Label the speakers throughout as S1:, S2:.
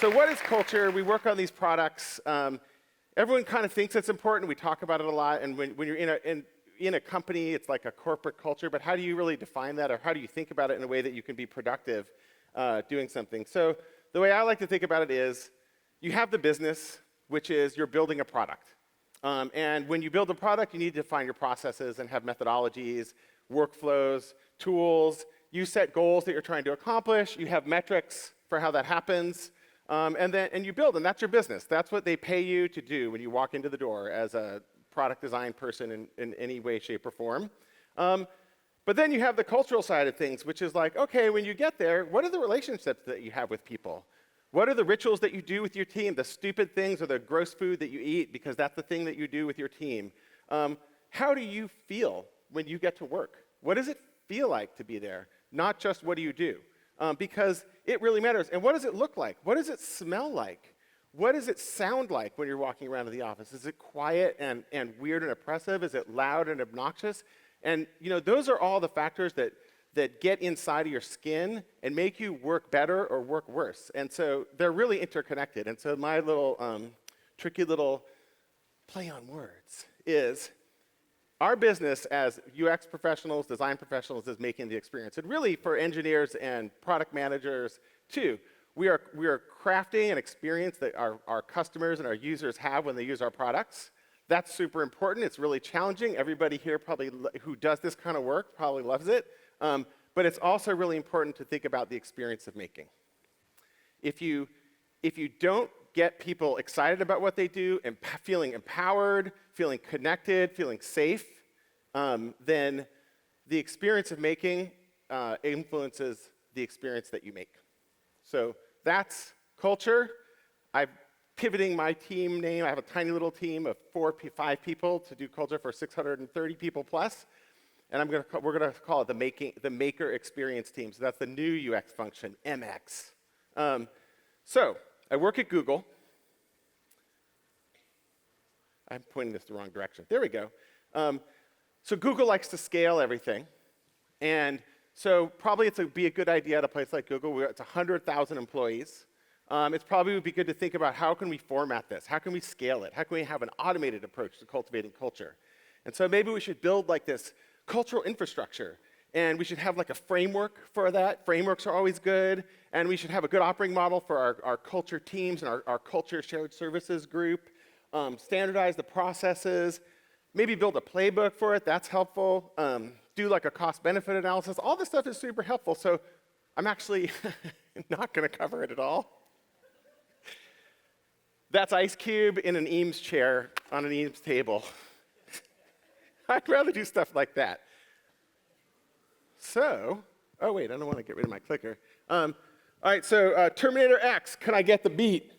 S1: So what is culture? We work on these products. Everyone kind of thinks it's important. We talk about it a lot. And when you're in a company, it's like a corporate culture. But how do you really define that, or how do you think about it in a way that you can be productive doing something? So the way I like to think about it is you have the business, which is you're building a product. And when you build a product, you need to define your processes and have methodologies, workflows, tools. You set goals that you're trying to accomplish. You have metrics for how that happens. And you build, and that's your business. That's what they pay you to do when you walk into the door as a product design person in any way, shape, or form. But then you have the cultural side of things, which is like, okay, when you get there, what are the relationships that you have with people? What are the rituals that you do with your team, the stupid things or the gross food that you eat because that's the thing that you do with your team? How do you feel when you get to work? What does it feel like to be there? Not just what do you do? Because it really matters. And what does it look like? What does it smell like? What does it sound like when you're walking around in the office? Is it quiet and weird and oppressive? Is it loud and obnoxious? And those are all the factors that get inside of your skin and make you work better or work worse. And so they're really interconnected. And so my little tricky little play on words is our business as UX professionals, design professionals, is making the experience. And really for engineers and product managers too, we are crafting an experience that our customers and our users have when they use our products. That's super important. It's really challenging. Everybody here probably who does this kind of work probably loves it. But it's also really important to think about the experience of making. If you don't get people excited about what they do and feeling empowered, feeling connected, feeling safe, then the experience of making influences the experience that you make. So that's culture. I'm pivoting my team name. I have a tiny little team of 5 people to do culture for 630 people plus. And we're going to call it the Maker Experience Team. So that's the new UX function, MX. So I work at Google. I'm pointing this the wrong direction. There we go. So Google likes to scale everything. And so probably it'd be a good idea at a place like Google. It's 100,000 employees. It probably would be good to think about how can we format this? How can we scale it? How can we have an automated approach to cultivating culture? And so maybe we should build like this cultural infrastructure, and we should have like a framework for that. Frameworks are always good, and we should have a good operating model for our culture teams and our culture shared services group, standardize the processes, maybe build a playbook for it, that's helpful, do like a cost-benefit analysis. All this stuff is super helpful, so I'm actually not going to cover it at all. That's Ice Cube in an Eames chair on an Eames table. I'd rather do stuff like that. So, oh wait, I don't want to get rid of my clicker. All right, so Terminator X, can I get the beat?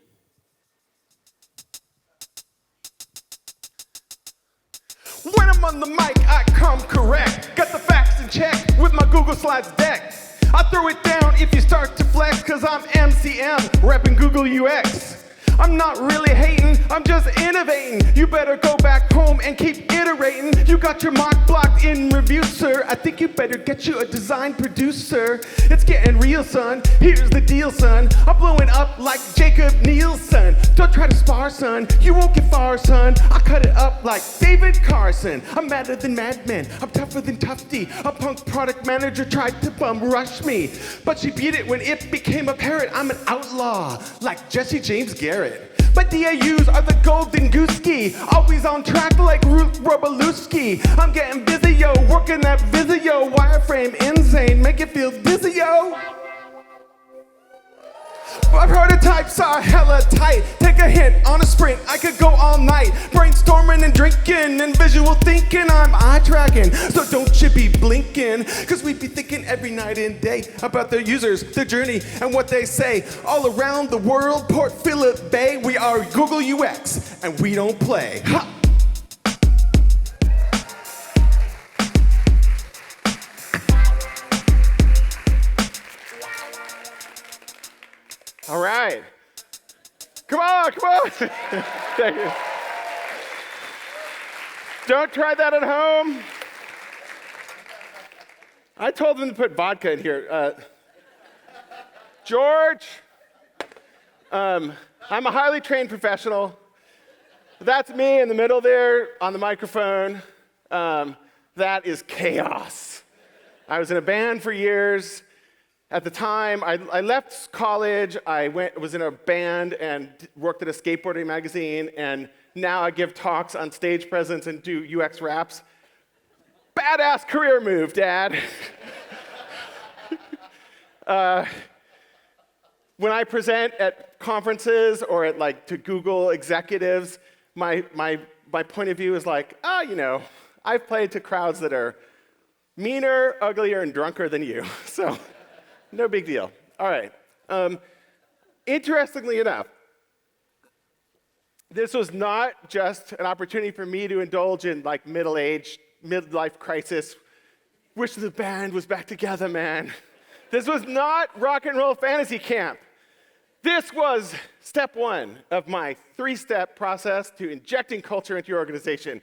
S1: When I'm on the mic, I come correct. Got the facts in check with my Google Slides deck. I throw it down if you start to flex, cause I'm MCM, repping Google UX. I'm not really hating, I'm just innovating. You better go back home and keep iterating. You got your mock blocked in review, sir. I think you better get you a design producer. It's getting real, son. Here's the deal, son. I'm blowing up like Jacob Nielsen. Don't try to spar, son. You won't get far, son. I cut it up like David Carson. I'm madder than Mad Men. I'm tougher than Tufty. A punk product manager tried to bum rush me, but she beat it when it became apparent I'm an outlaw like Jesse James Garrett. My DAUs are the golden gooseky, always on track like Ruth Robalewski. I'm getting busy, yo, working that Vizio, wireframe insane, make it feel dizzy, yo. My prototypes are hella tight. Take a hint on a sprint, I could go all night. Brainstorming and drinking and visual thinking, I'm eye-tracking. So don't you be blinking, cause we be thinking every night and day about their users, their journey, and what they say. All around the world, Port Phillip Bay, we are Google UX, and we don't play. Ha! All right. Come on, come on. Thank you. Don't try that at home. I told them to put vodka in here. George, I'm a highly trained professional. That's me in the middle there on the microphone. That is chaos. I was in a band for years. At the time, I left college. I was in a band and worked at a skateboarding magazine, and now I give talks on stage presence and do UX raps. Badass career move, Dad. When I present at conferences or to Google executives, my point of view is I've played to crowds that are meaner, uglier, and drunker than you. So, no big deal. All right. Interestingly enough, this was not just an opportunity for me to indulge in midlife crisis. Wish the band was back together, man. This was not rock and roll fantasy camp. This was step one of my 3-step process to injecting culture into your organization.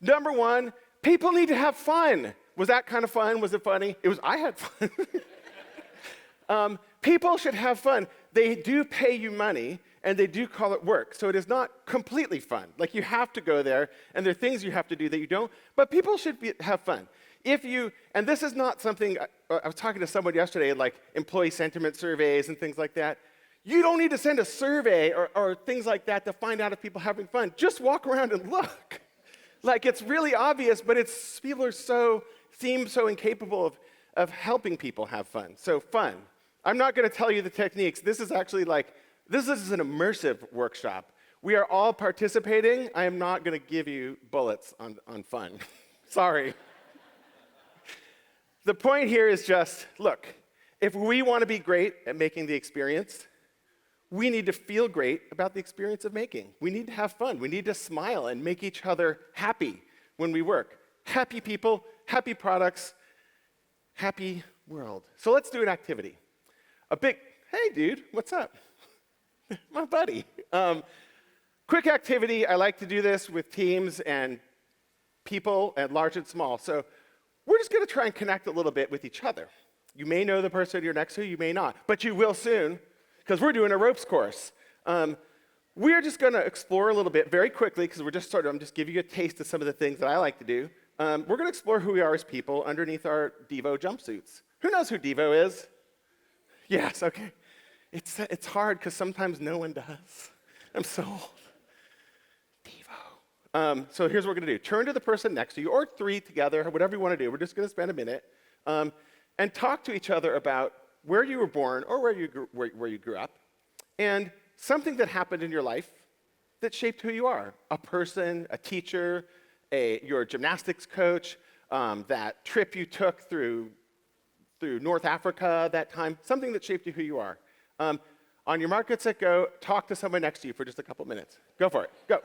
S1: Number one, people need to have fun. Was that kind of fun? Was it funny? I had fun. People should have fun. They do pay you money, and they do call it work. So it is not completely fun. You have to go there, and there are things you have to do that you don't, but people should have fun. And this is not something, I was talking to someone yesterday, employee sentiment surveys and things like that. You don't need to send a survey or things like that to find out if people are having fun. Just walk around and look. It's really obvious, but people seem so incapable of helping people have fun. So fun. I'm not going to tell you the techniques. This is actually this is an immersive workshop. We are all participating. I am not going to give you bullets on fun. Sorry. The point here is just, look, if we want to be great at making the experience, we need to feel great about the experience of making. We need to have fun. We need to smile and make each other happy when we work. Happy people, happy products, happy world. So let's do an activity. Hey dude, what's up? My buddy. Quick activity. I like to do this with teams and people at large and small. So we're just going to try and connect a little bit with each other. You may know the person you're next to, you may not, but you will soon, because we're doing a ropes course. We're just going to explore a little bit very quickly, because I'm just giving you a taste of some of the things that I like to do. We're going to explore who we are as people underneath our Devo jumpsuits. Who knows who Devo is? Yes, okay. It's hard, because sometimes no one does. I'm so old. Devo. So here's what we're going to do. Turn to the person next to you, or 3 together, whatever you want to do. We're just going to spend a minute and talk to each other about where you were born or where you grew up, and something that happened in your life that shaped who you are. A person, a teacher, your gymnastics coach, that trip you took through North Africa that time, something that shaped you who you are. On your mark, get set, go, talk to someone next to you for just a couple minutes. Go for it. Go.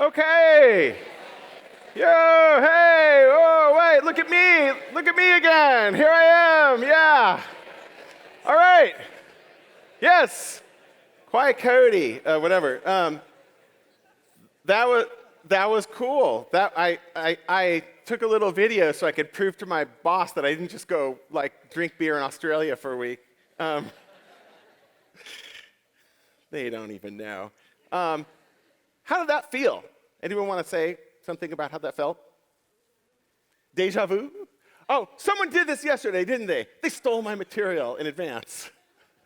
S1: Okay. Yo, hey, oh, wait, look at me again. Here I am, yeah. All right. Yes. Quiet Cody, whatever. That was cool. I took a little video so I could prove to my boss that I didn't just go drink beer in Australia for a week. They don't even know. How did that feel? Anyone want to say something about how that felt? Deja vu? Oh, someone did this yesterday, didn't they? They stole my material in advance.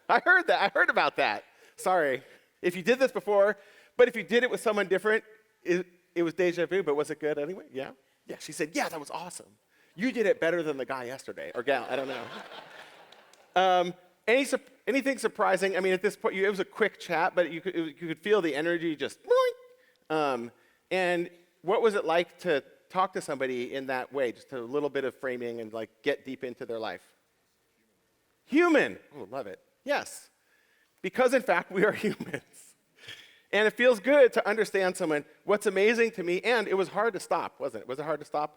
S1: I heard that. I heard about that. Sorry. If you did this before, but if you did it with someone different, it was deja vu, but was it good anyway? Yeah? Yeah, she said, yeah, that was awesome. You did it better than the guy yesterday, or gal, I don't know. Anything surprising? I mean, at this point, it was a quick chat, but you could feel the energy just, and what was it like to talk to somebody in that way, just a little bit of framing and like get deep into their life? Human. Oh, love it. Yes. Because in fact, we are humans. And it feels good to understand someone. What's amazing to me, and it was hard to stop, wasn't it? Was it hard to stop?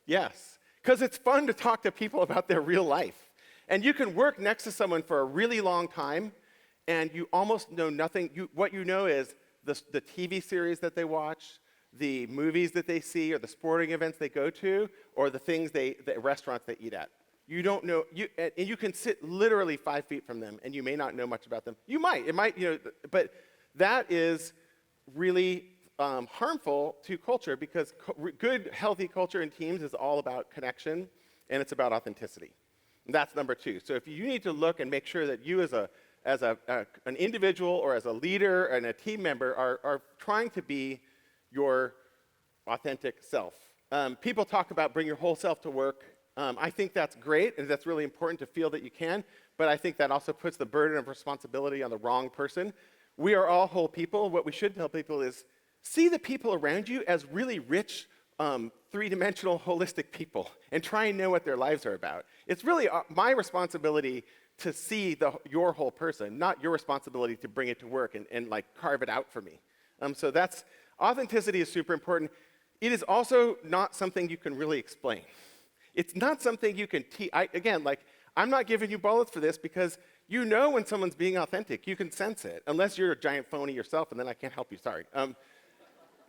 S1: Yes. Because it's fun to talk to people about their real life. And you can work next to someone for a really long time, and you almost know nothing. What you know is the TV series that they watch, the movies that they see, or the sporting events they go to, or the restaurants they eat at. You don't know, and you can sit literally 5 feet from them, and you may not know much about them. You might, but that is really harmful to culture, because good, healthy culture in teams is all about connection, and it's about authenticity. And that's number 2. So if you need to look and make sure that you as an individual or as a leader and a team member are trying to be your authentic self. People talk about bring your whole self to work. I think that's great, and that's really important to feel that you can, but I think that also puts the burden of responsibility on the wrong person. We are all whole people. What we should tell people is see the people around you as really rich, three-dimensional, holistic people, and try and know what their lives are about. It's really my responsibility to see your whole person, not your responsibility to bring it to work and like carve it out for me. So authenticity is super important. It is also not something you can really explain. It's not something you can teach. I'm not giving you bullets for this, because you know when someone's being authentic. You can sense it, unless you're a giant phony yourself, and then I can't help you, sorry.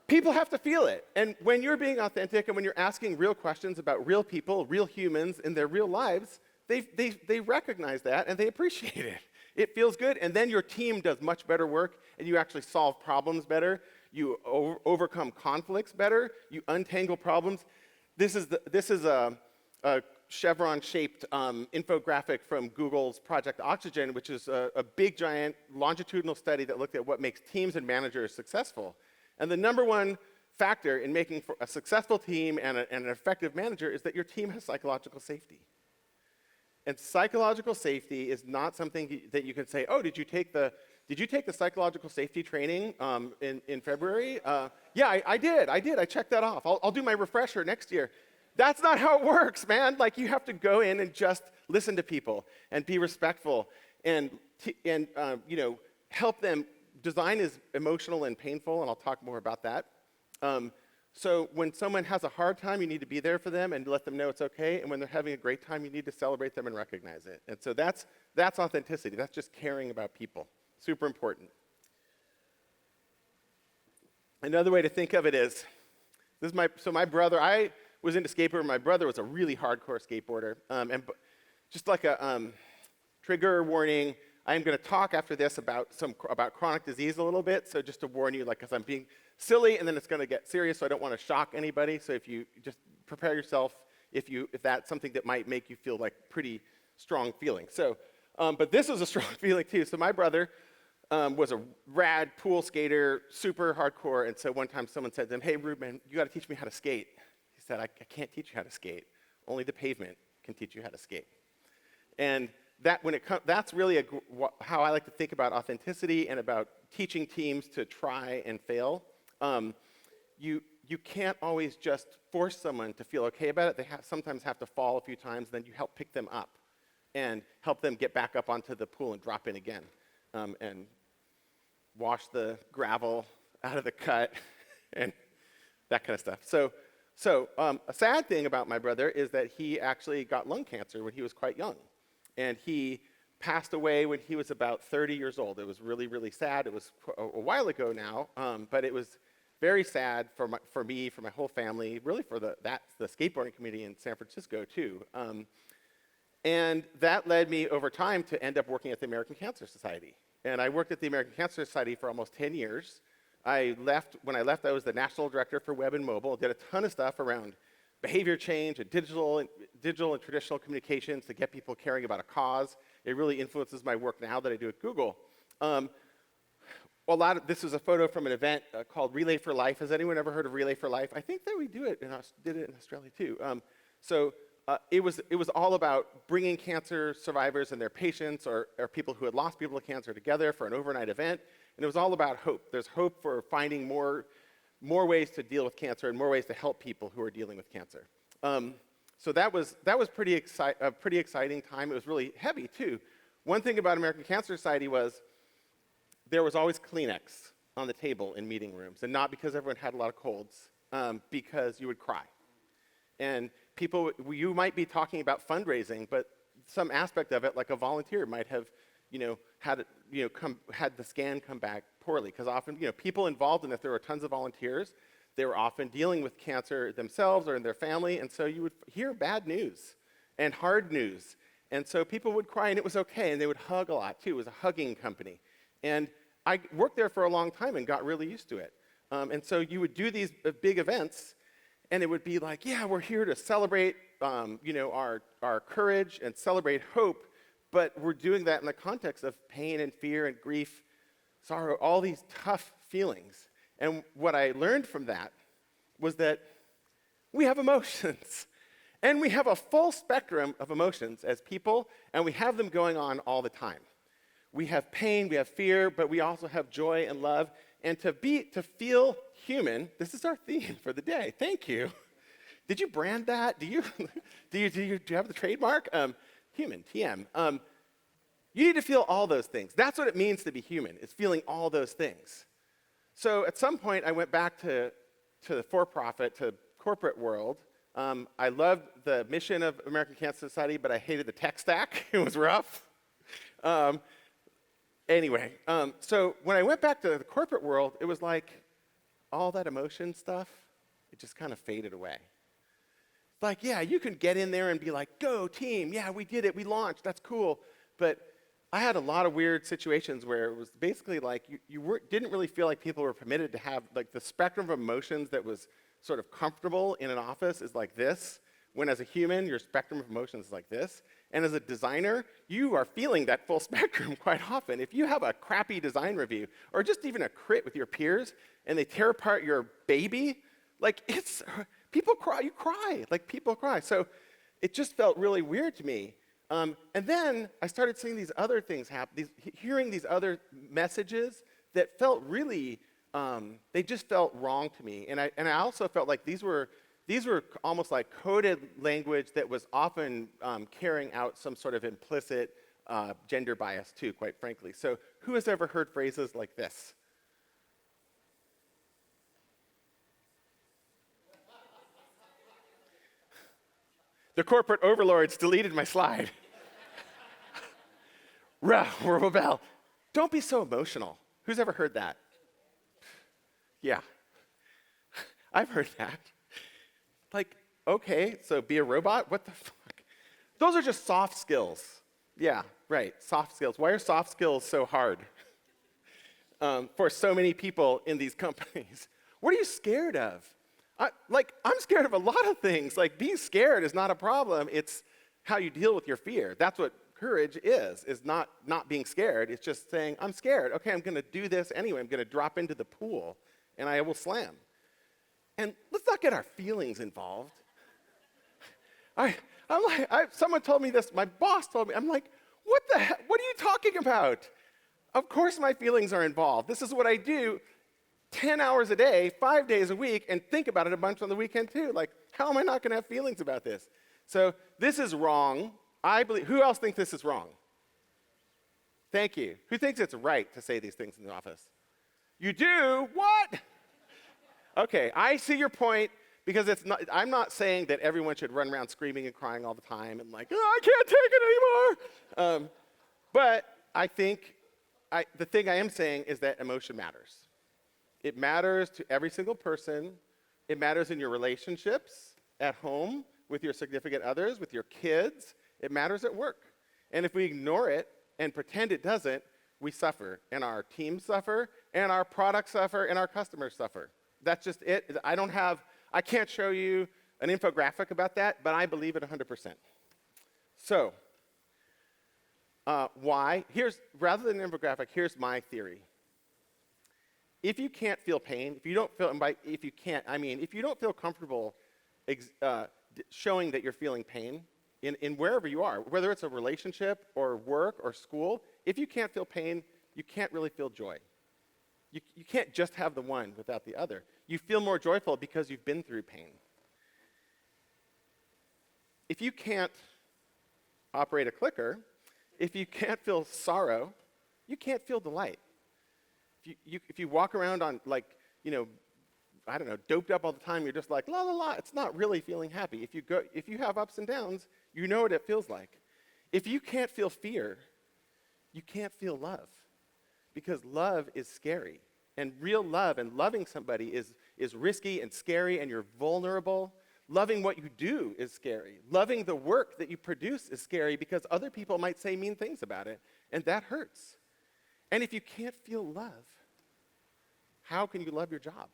S1: People have to feel it. And when you're being authentic and when you're asking real questions about real people, real humans in their real lives, they recognize that and they appreciate it. It feels good, and then your team does much better work, and you actually solve problems better. You overcome conflicts better. You untangle problems. This is a chevron-shaped infographic from Google's Project Oxygen, which is a big, giant longitudinal study that looked at what makes teams and managers successful. And the number one factor in making for a successful team and an effective manager is that your team has psychological safety. And psychological safety is not something that you can say, oh, did you take the psychological safety training in February? Yeah, I did. I checked that off. I'll do my refresher next year. That's not how it works, man. Like, you have to go in and just listen to people and be respectful and help them. Design is emotional and painful, and I'll talk more about that. So when someone has a hard time, you need to be there for them and let them know it's okay. And when they're having a great time, you need to celebrate them and recognize it. And so that's authenticity. That's just caring about people. Super important. Another way to think of it is, my brother, I was into skateboarding. My brother was a really hardcore skateboarder. And just like a trigger warning, I'm going to talk after this about chronic disease a little bit. So just to warn you, because I'm being silly, and then it's going to get serious, so I don't want to shock anybody. So if you just prepare yourself, if that's something that might make you feel like pretty strong feeling. So, but this was a strong feeling too. So my brother was a rad pool skater, super hardcore. And so one time someone said to him, "Hey, Ruben, you got to teach me how to skate." He said, I can't teach you how to skate. Only the pavement can teach you how to skate. And that's really how I like to think about authenticity and about teaching teams to try and fail. You can't always just force someone to feel okay about it. They sometimes have to fall a few times, then you help pick them up and help them get back up onto the pool and drop in again, and wash the gravel out of the cut and that kind of stuff. So a sad thing about my brother is that he actually got lung cancer when he was quite young. And he passed away when he was about 30 years old. It was really, really sad. It was a while ago now, but it was very sad for me, for my whole family, really for the skateboarding community in San Francisco too. And that led me over time to end up working at the American Cancer Society. And I worked at the American Cancer Society for almost 10 years. When I left, I was the national director for web and mobile, did a ton of stuff around behavior change and digital and traditional communications to get people caring about a cause. It really influences my work now that I do at Google. this is a photo from an event called Relay for Life. Has anyone ever heard of Relay for Life? I think that we did it in Australia too. It was all about bringing cancer survivors and their patients or people who had lost people to cancer together for an overnight event. And it was all about hope. There's hope for finding more ways to deal with cancer and more ways to help people who are dealing with cancer. So that was a pretty exciting time. It was really heavy too. One thing about American Cancer Society was there was always Kleenex on the table in meeting rooms, and not because everyone had a lot of colds, because you would cry. And you might be talking about fundraising, but some aspect of it, like a volunteer, might have, had the scan come back poorly, because often, people involved in it, there were tons of volunteers. They were often dealing with cancer themselves or in their family, and so you would hear bad news and hard news. And so people would cry, and it was okay, and they would hug a lot, too. It was a hugging company. And I worked there for a long time and got really used to it. And so you would do these big events, and it would be like, yeah, we're here to celebrate, our courage and celebrate hope, but we're doing that in the context of pain and fear and grief, sorrow, all these tough feelings. And what I learned from that was that we have emotions. And we have a full spectrum of emotions as people, and we have them going on all the time. We have pain, we have fear, but we also have joy and love. And to feel human, this is our theme for the day. Thank you. Did you brand that? Do you have the trademark? Human, TM. You need to feel all those things. That's what it means to be human, is feeling all those things. So at some point, I went back to the for-profit, to corporate world. I loved the mission of American Cancer Society, but I hated the tech stack. It was rough. Anyway, so when I went back to the corporate world, it was like all that emotion stuff, it just kind of faded away. Like, yeah, you can get in there and be like, go team, yeah, we did it, we launched, that's cool. But I had a lot of weird situations where it was basically like you didn't really feel like people were permitted to have, like the spectrum of emotions that was sort of comfortable in an office is like this, when as a human, your spectrum of emotions is like this. And as a designer, you are feeling that full spectrum quite often. If you have a crappy design review, or just even a crit with your peers, and they tear apart your baby, like people cry, you cry, like people cry. So it just felt really weird to me. And then I started seeing these other things happen, hearing these other messages that felt really, they just felt wrong to me. And I also felt like these were almost like coded language that was often carrying out some sort of implicit gender bias too, quite frankly. So who has ever heard phrases like this? The corporate overlords deleted my slide. Rebel. Don't be so emotional. Who's ever heard that? Yeah. I've heard that. Like, okay, so be a robot? What the fuck? Those are just soft skills. Yeah, right, soft skills. Why are soft skills so hard for so many people in these companies? What are you scared of? I'm scared of a lot of things. Like, being scared is not a problem. It's how you deal with your fear. That's what courage is not being scared. It's just saying, I'm scared. Okay, I'm going to do this anyway. I'm going to drop into the pool, and I will slam. And let's not get our feelings involved. Someone told me this, my boss told me, I'm like, what the heck, what are you talking about? Of course my feelings are involved. This is what I do 10 hours a day, 5 days a week, and think about it a bunch on the weekend too. Like, how am I not gonna have feelings about this? So this is wrong. Who else thinks this is wrong? Thank you. Who thinks it's right to say these things in the office? You do? What? Okay, I see your point, because I'm not saying that everyone should run around screaming and crying all the time and like, oh, I can't take it anymore. But I think the thing I am saying is that emotion matters. It matters to every single person. It matters in your relationships, at home, with your significant others, with your kids. It matters at work. And if we ignore it and pretend it doesn't, we suffer. And our teams suffer, and our products suffer, and our customers suffer. That's just it. I can't show you an infographic about that, but I believe it 100%. So, why? Rather than an infographic, here's my theory. If you can't feel pain, if you don't feel, and by if you can't, I mean, if you don't feel comfortable showing that you're feeling pain in wherever you are, whether it's a relationship or work or school, if you can't feel pain, you can't really feel joy. You can't just have the one without the other. You feel more joyful because you've been through pain. If you can't operate a clicker, if you can't feel sorrow, you can't feel delight. If you walk around on, like, I don't know, doped up all the time, you're just like, la, la, la, it's not really feeling happy. If you have ups and downs, you know what it feels like. If you can't feel fear, you can't feel love. Because love is scary. And real love and loving somebody is risky and scary, and you're vulnerable. Loving what you do is scary. Loving the work that you produce is scary because other people might say mean things about it, and that hurts. And if you can't feel love, how can you love your job?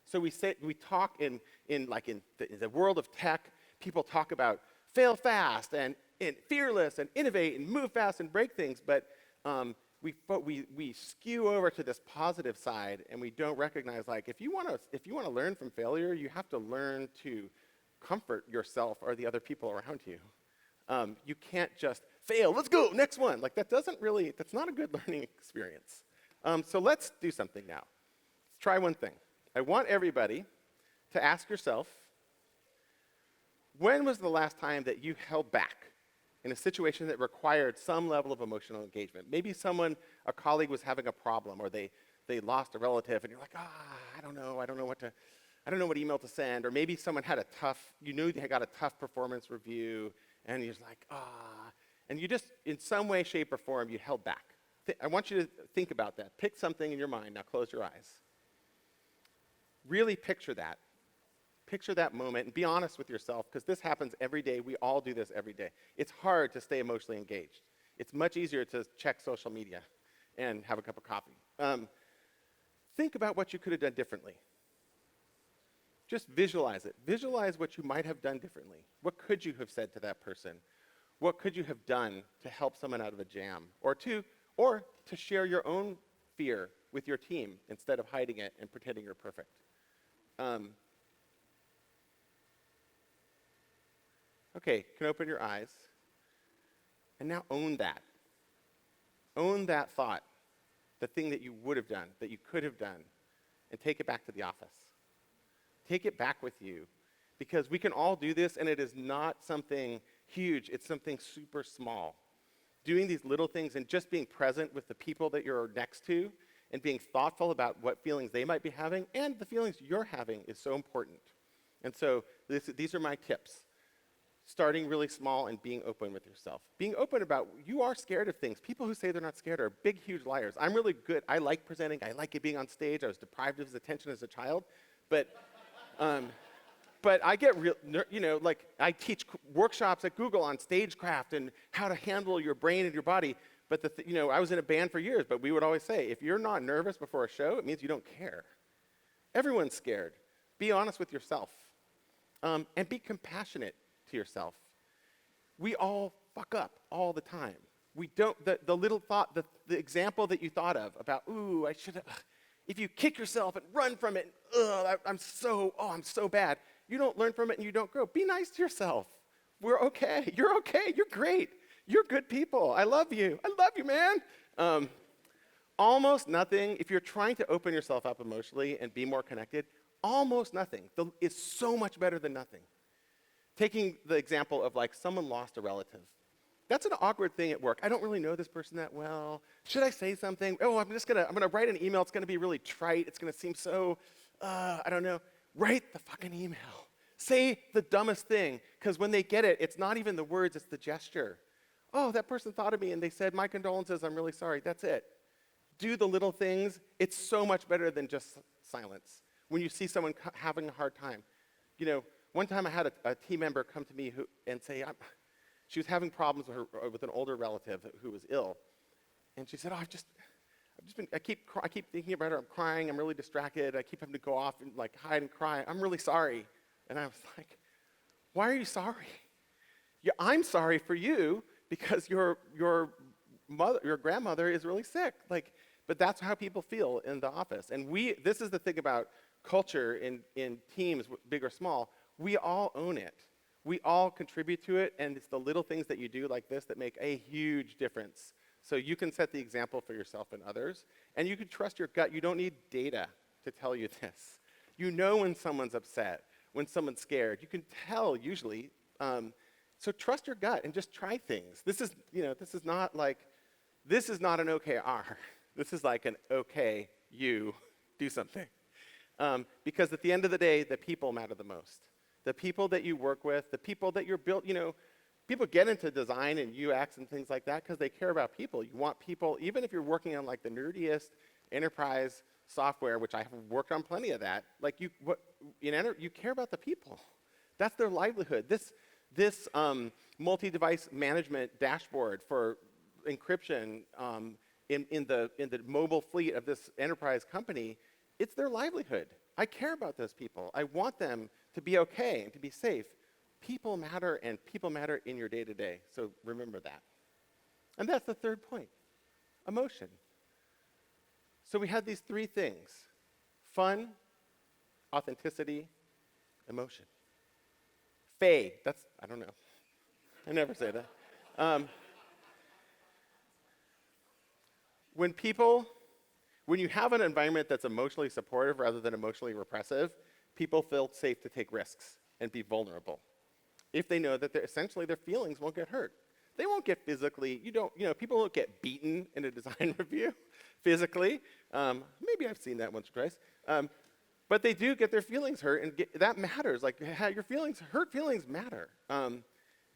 S1: So we talk in the world of tech, people talk about fail fast and fearless and innovate and move fast and break things, but we skew over to this positive side, and we don't recognize, like, if you want to learn from failure, you have to learn to comfort yourself or the other people around you. You can't just fail, let's go, next one. Like, that's not a good learning experience. So let's do something now. Let's try one thing. I want everybody to ask yourself, when was the last time that you held back in a situation that required some level of emotional engagement? Maybe a colleague was having a problem, or they lost a relative, and you're like, I don't know what email to send. Or maybe someone had they got a tough performance review, and you're just like, and you just, in some way, shape, or form, you held back. I want you to think about that. Pick something in your mind. Now close your eyes. Really picture that. Picture that moment, and be honest with yourself, because this happens every day. We all do this every day. It's hard to stay emotionally engaged. It's much easier to check social media and have a cup of coffee. Think about what you could have done differently. Just visualize it. Visualize what you might have done differently. What could you have said to that person? What could you have done to help someone out of a jam? Or to share your own fear with your team instead of hiding it and pretending you're perfect. Okay, you can open your eyes. And now own that. Own that thought, the thing that you would have done, that you could have done, and take it back to the office. Take it back with you, because we can all do this, and it is not something huge. It's something super small. Doing these little things and just being present with the people that you're next to and being thoughtful about what feelings they might be having and the feelings you're having is so important. And so these are my tips. Starting really small and being open with yourself. Being open about, you are scared of things. People who say they're not scared are big, huge liars. I'm really good. I like presenting. I like it being on stage. I was deprived of his attention as a child. But I get real, I teach workshops at Google on stagecraft and how to handle your brain and your body. But I was in a band for years, but we would always say, if you're not nervous before a show, it means you don't care. Everyone's scared. Be honest with yourself. And be compassionate to yourself. We all fuck up all the time. We don't, the little thought, the example that you thought of about, I should have, if you kick yourself and run from it, I'm so bad. You don't learn from it and you don't grow. Be nice to yourself. We're okay. You're okay. You're great. You're good people. I love you. I love you, man. Almost nothing, if you're trying to open yourself up emotionally and be more connected, almost nothing is so much better than nothing. Taking the example of, like, someone lost a relative. That's an awkward thing at work. I don't really know this person that well. Should I say something? I'm gonna write an email. It's gonna be really trite. It's gonna seem so, I don't know. Write the fucking email. Say the dumbest thing, because when they get it, it's not even the words, it's the gesture. Oh, that person thought of me and they said, my condolences, I'm really sorry. That's it. Do the little things. It's so much better than just silence. When you see someone having a hard time. One time I had a team member come to me and say, she was having problems with an older relative who was ill. And she said, I keep thinking about her, I'm crying, I'm really distracted, I keep having to go off and hide and cry, I'm really sorry. And I was like, why are you sorry? Yeah, I'm sorry for you because you're your grandmother is really sick. Like, but that's how people feel in the office. And this is the thing about culture in teams, big or small. We all own it. We all contribute to it, and it's the little things that you do like this that make a huge difference. So you can set the example for yourself and others, and you can trust your gut. You don't need data to tell you this. You know when someone's upset, when someone's scared. You can tell usually. So trust your gut and just try things. This is not an OKR. This is like an okay, you do something. Because at the end of the day, the people matter the most. The people that you work with, the people that you're built, people get into design and UX and things like that because they care about people. You want people, even if you're working on like the nerdiest enterprise software, which I have worked on plenty of that, like you care about the people. That's their livelihood. This multi-device management dashboard for encryption in the mobile fleet of this enterprise company, it's their livelihood. I care about those people. I want them to be okay and to be safe. People matter, and people matter in your day-to-day, so remember that. And that's the third point, emotion. So we had these three things: fun, authenticity, emotion. I don't know. I never say that. When you have an environment that's emotionally supportive rather than emotionally repressive, people feel safe to take risks and be vulnerable. If they know that essentially their feelings won't get hurt. They won't get physically, people don't get beaten in a design review physically. Maybe I've seen that once or twice. But they do get their feelings hurt, and that matters. Like, your hurt feelings matter.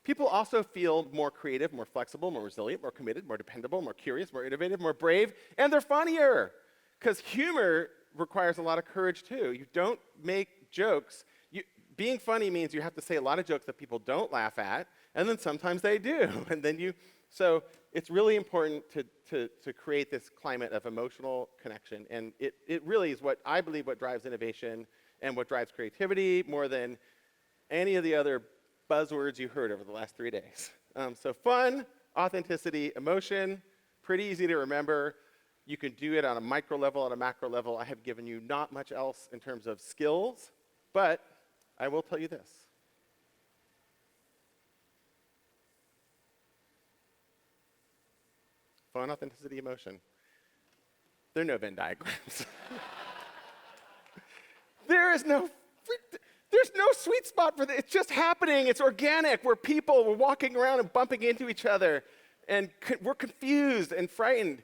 S1: People also feel more creative, more flexible, more resilient, more committed, more dependable, more curious, more innovative, more brave, and they're funnier. Because humor requires a lot of courage, too. You don't make jokes. Being funny means you have to say a lot of jokes that people don't laugh at, and then sometimes they do. So it's really important to create this climate of emotional connection, and it really is what I believe what drives innovation and what drives creativity more than any of the other buzzwords you heard over the last 3 days. So fun, authenticity, emotion, pretty easy to remember. You can do it on a micro level, on a macro level. I have given you not much else in terms of skills, but I will tell you this. Fun, authenticity, emotion. There are no Venn diagrams. There's no sweet spot for this. It's just happening. It's organic. We're people. We're walking around and bumping into each other, and we're confused and frightened.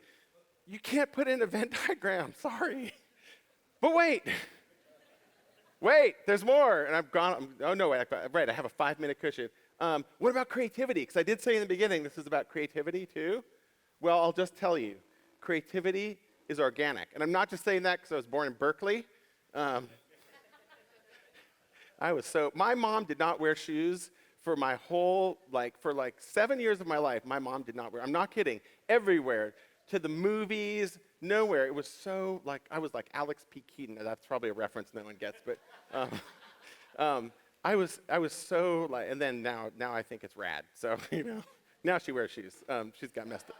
S1: You can't put in a Venn diagram. Sorry. But wait, there's more. And I've gone, oh no, wait, right, I have a 5-minute cushion. What about creativity? Because I did say in the beginning this is about creativity too. Well, I'll just tell you, creativity is organic. And I'm not just saying that because I was born in Berkeley. My mom did not wear shoes for my whole, for 7 years of my life. My mom did not wear, I'm not kidding, everywhere. To the movies, nowhere. It was so, I was like Alex P. Keaton. That's probably a reference no one gets, but I was so, and then now I think it's rad. So, now she wears shoes. She's got messed up.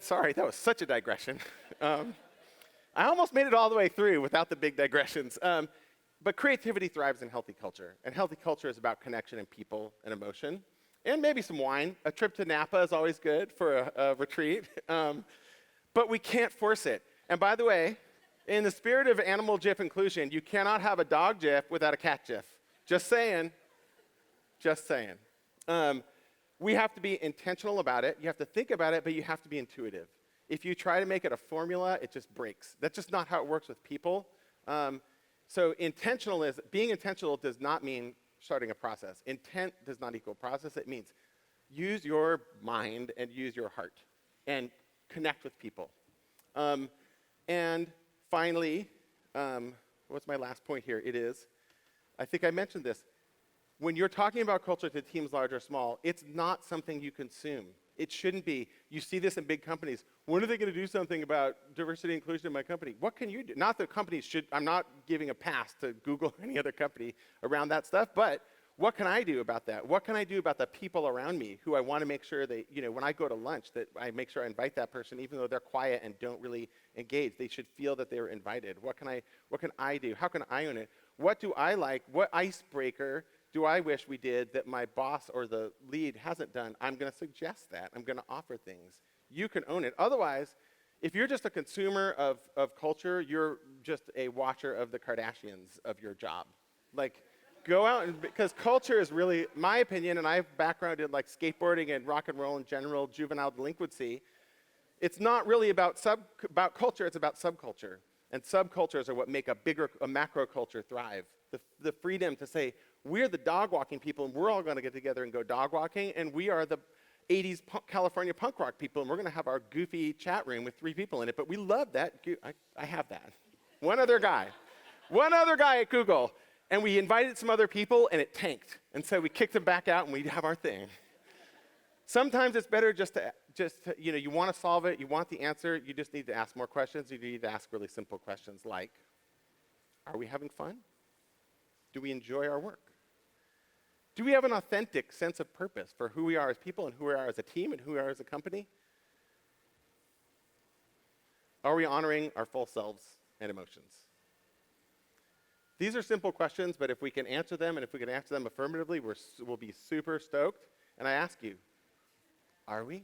S1: Sorry, that was such a digression. I almost made it all the way through without the big digressions. But creativity thrives in healthy culture, and healthy culture is about connection and people and emotion, and maybe some wine. A trip to Napa is always good for a retreat, but we can't force it. And by the way, in the spirit of animal GIF inclusion, you cannot have a dog GIF without a cat GIF. Just saying. Just saying. We have to be intentional about it. You have to think about it, but you have to be intuitive. If you try to make it a formula, it just breaks. That's just not how it works with people. So being intentional does not mean starting a process. Intent does not equal process. It means use your mind and use your heart and connect with people. And finally, what's my last point here? It is, I think I mentioned this. When you're talking about culture to teams large or small, it's not something you consume. It shouldn't be. You see this in big companies. When are they going to do something about diversity and inclusion in my company? What can you do? Not that companies should, I'm not giving a pass to Google or any other company around that stuff, but What can I do about that? What can I do about the people around me who I want to make sure that, when I go to lunch, that I make sure I invite that person, even though they're quiet and don't really engage. They should feel that they were invited. What can I do? How can I own it? What do I like? What icebreaker do I wish we did that my boss or the lead hasn't done? I'm going to suggest that. I'm going to offer things. You can own it. Otherwise, if you're just a consumer of culture, you're just a watcher of the Kardashians of your job. Like, go out, because culture is really, my opinion, and I have background in like skateboarding and rock and roll in general, juvenile delinquency. It's not really about culture, it's about subculture. And subcultures are what make a macro culture thrive. The freedom to say, we're the dog walking people, and we're all going to get together and go dog walking, and we are the 80s California punk rock people, and we're going to have our goofy chat room with 3 people in it, but we love that. I have that. One other guy at Google. And we invited some other people, and it tanked. And so we kicked them back out, and we have our thing. Sometimes it's better just to you want to solve it, you want the answer, you just need to ask more questions. You need to ask really simple questions like, are we having fun? Do we enjoy our work? Do we have an authentic sense of purpose for who we are as people and who we are as a team and who we are as a company? Are we honoring our full selves and emotions? These are simple questions, but if we can answer them, and if we can answer them affirmatively, we'll be super stoked. And I ask you, are we?